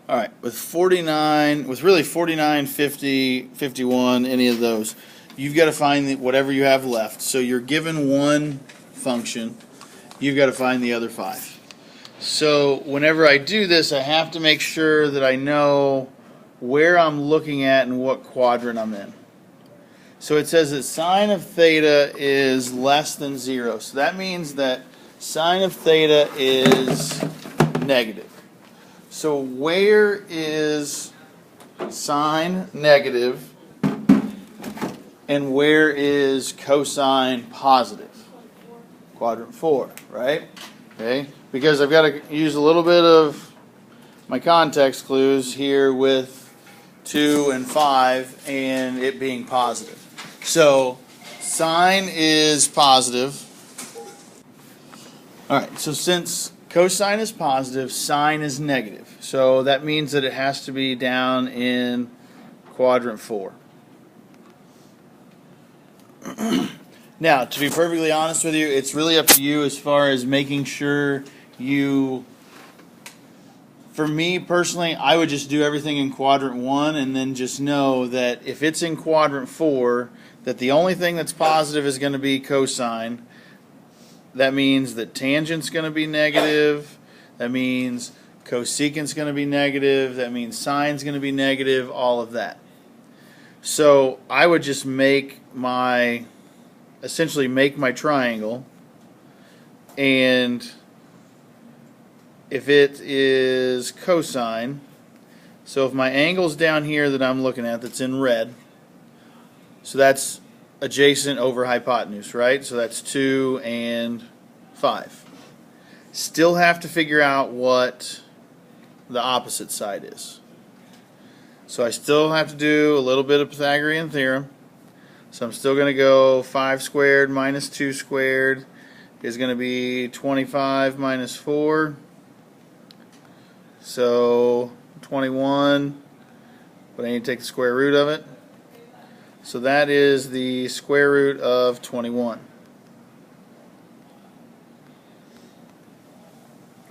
All right, with 49, with really 49, 50, 51, any of those, you've got to find whatever you have left. So you're given one function, you've got to find the other five. So whenever I do this, I have to make sure that I know where I'm looking at and what quadrant I'm in. So it says that sine of theta is less than 0. So that means that sine of theta is negative. So where is sine negative and where is cosine positive? Quadrant 4, right? Okay, because I've got to use a little bit of my context clues here with 2 and 5 and it being positive. So sine is positive. All right, so since cosine is positive, sine is negative. So that means that it has to be down in quadrant 4. Now, to be perfectly honest with you, it's really up to you as far as making sure you... For me personally, I would just do everything in quadrant 1 and then just know that if it's in quadrant 4, that the only thing that's positive is going to be cosine. That means that tangent's going to be negative. That means cosecant's going to be negative. That means sine's going to be negative, all of that. So I would just essentially make my triangle, and if it is cosine, so if my angle's down here that I'm looking at that's in red, so that's adjacent over hypotenuse, right? So that's 2 and 5. Still have to figure out what the opposite side is. So I still have to do a little bit of Pythagorean theorem. So I'm still going to go 5 squared minus 2 squared is going to be 25 minus 4. So 21, but I need to take the square root of it. So that is the square root of 21.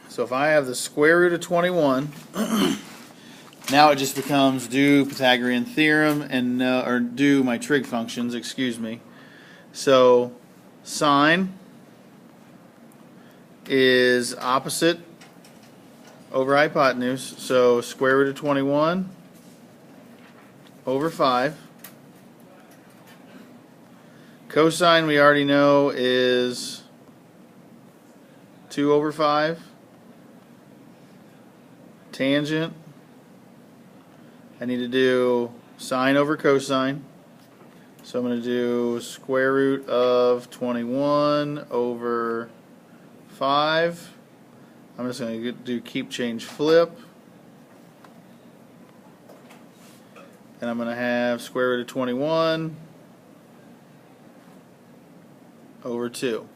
So if I have the square root of 21, now it just becomes do Pythagorean theorem and or do my trig functions, excuse me. So sine is opposite over hypotenuse, so square root of 21 over 5. Cosine we already know is 2 over 5. Tangent, I need to do sine over cosine. So I'm going to do square root of 21 over 5. I'm just going to do keep change flip. And I'm going to have square root of 21 over 2.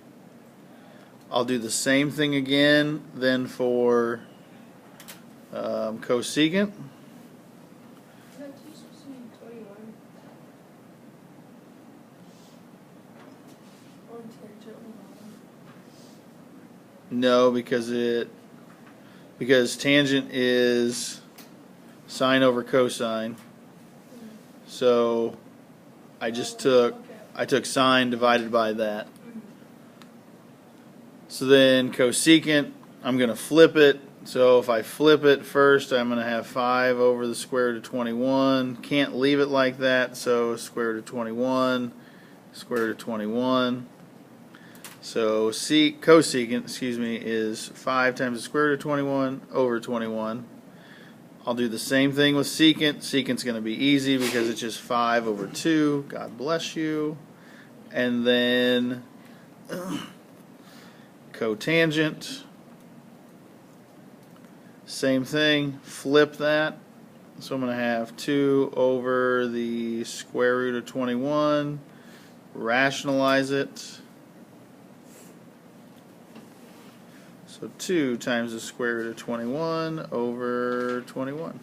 I'll do the same thing again then for cosecant. No, because tangent is sine over cosine. So I took sine divided by that. So then cosecant, I'm going to flip it. So if I flip it first, I'm going to have 5 over the square root of 21. Can't leave it like that, so square root of 21, square root of 21. So cosecant, is 5 times the square root of 21 over 21. I'll do the same thing with secant. Secant's going to be easy because it's just 5 over 2. God bless you. And then cotangent. Same thing, flip that. So I'm going to have 2 over the square root of 21, rationalize it. So 2 times the square root of 21 over 21.